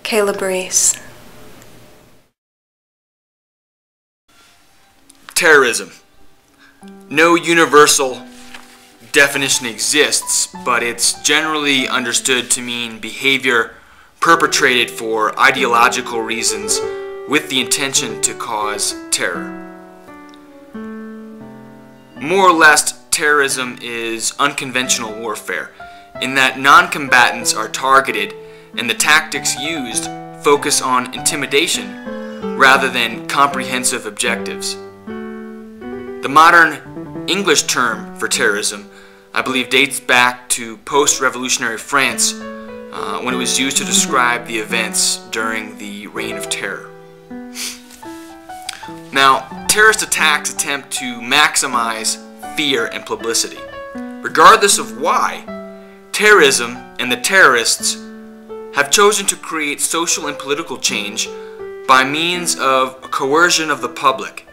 Kailabreece. Terrorism. No universal definition exists, but it's generally understood to mean behavior perpetrated for ideological reasons with the intention to cause terror. More or less, terrorism is unconventional warfare, in that non-combatants are targeted and the tactics used focus on intimidation rather than comprehensive objectives. The modern English term for terrorism, I believe, dates back to post-revolutionary France when it was used to describe the events during the Reign of Terror. Now, terrorist attacks attempt to maximize fear and publicity. Regardless of why, terrorism and the terrorists have chosen to create social and political change by means of coercion of the public.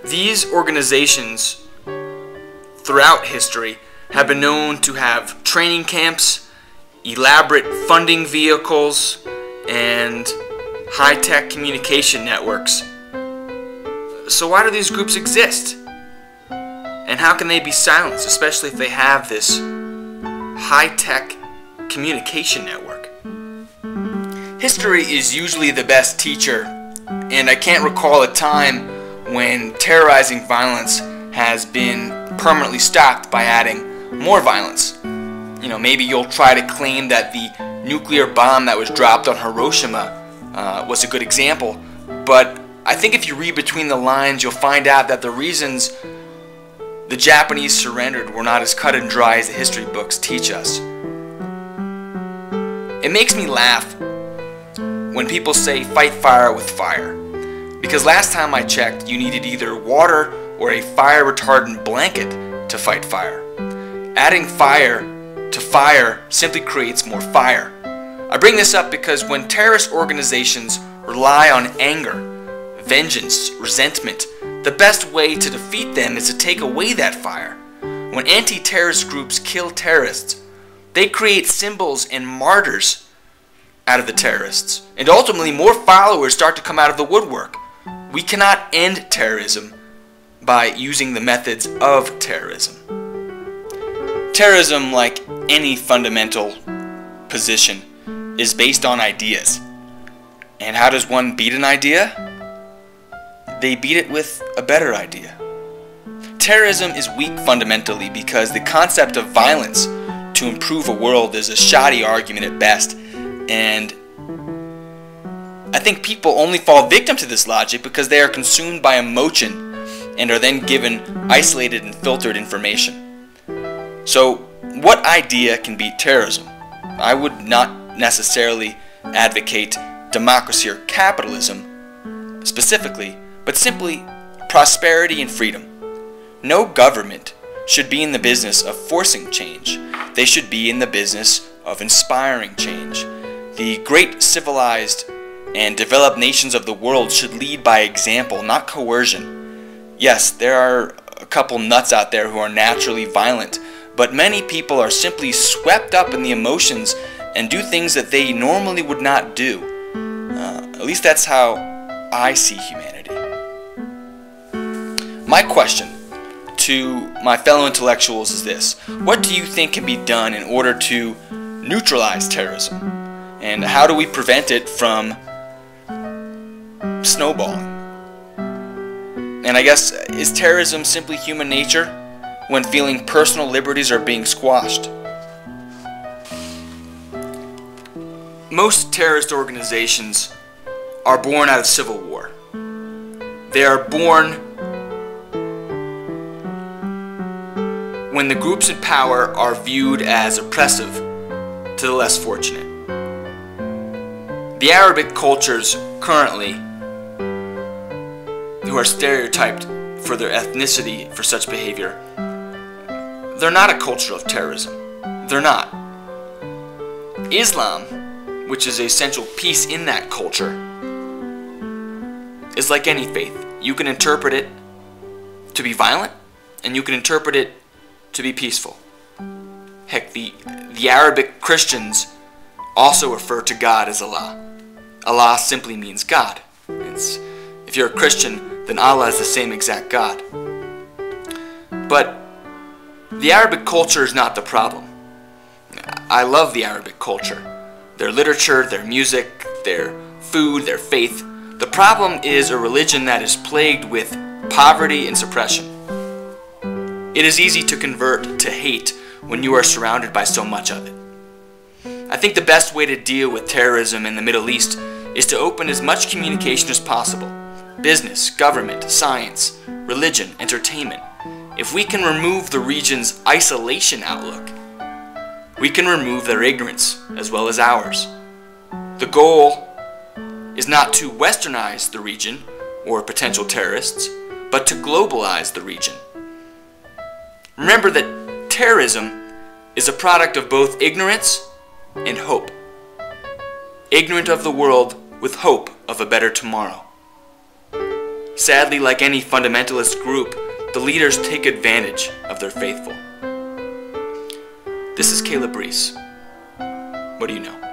These organizations throughout history have been known to have training camps, elaborate funding vehicles, and high-tech communication networks. So why do these groups exist? And how can they be silenced, especially if they have this high-tech communication network? History is usually the best teacher, and I can't recall a time when terrorizing violence has been permanently stopped by adding more violence. You know, maybe you'll try to claim that the nuclear bomb that was dropped on Hiroshima was a good example, but I think if you read between the lines, you'll find out that the reasons the Japanese surrendered were not as cut and dry as the history books teach us. It makes me laugh when people say fight fire with fire, because last time I checked, you needed either water or a fire retardant blanket to fight fire. Adding fire to fire simply creates more fire. I bring this up because when terrorist organizations rely on anger, vengeance, resentment, the best way to defeat them is to take away that fire. When anti-terrorist groups kill terrorists, they create symbols and martyrs out of the terrorists, and ultimately more followers start to come out of the woodwork. We cannot end terrorism by using the methods of terrorism. Terrorism, like any fundamental position, is based on ideas. And how does one beat an idea? They beat it with a better idea. Terrorism is weak fundamentally because the concept of violence to improve a world is a shoddy argument at best, and I think people only fall victim to this logic because they are consumed by emotion and are then given isolated and filtered information. So, what idea can beat terrorism? I would not necessarily advocate democracy or capitalism specifically, but simply prosperity and freedom. No government should be in the business of forcing change. They should be in the business of inspiring change. The great civilized and developed nations of the world should lead by example, not coercion. Yes, there are a couple nuts out there who are naturally violent, but many people are simply swept up in the emotions and do things that they normally would not do. At least that's how I see humanity. My question to my fellow intellectuals is this: what do you think can be done in order to neutralize terrorism? And how do we prevent it from snowballing? And I guess, is terrorism simply human nature when feeling personal liberties are being squashed? Most terrorist organizations are born out of civil war. They are born when the groups in power are viewed as oppressive to the less fortunate. The Arabic cultures currently, who are stereotyped for their ethnicity for such behavior, they're not a culture of terrorism. They're not. Islam, which is a central piece in that culture, is like any faith. You can interpret it to be violent, and you can interpret it to be peaceful. Heck, the Arabic Christians also refer to God as Allah. Allah simply means God. If you're a Christian, then Allah is the same exact God. But the Arabic culture is not the problem. I love the Arabic culture. Their literature, their music, their food, their faith. The problem is a religion that is plagued with poverty and suppression. It is easy to convert to hate when you are surrounded by so much of it. I think the best way to deal with terrorism in the Middle East is to open as much communication as possible. Business, government, science, religion, entertainment. If we can remove the region's isolation outlook, we can remove their ignorance as well as ours. The goal is not to westernize the region or potential terrorists, but to globalize the region. Remember that terrorism is a product of both ignorance and hope. Ignorant of the world with hope of a better tomorrow. Sadly, like any fundamentalist group, the leaders take advantage of their faithful. This is kailabreece. What do you know?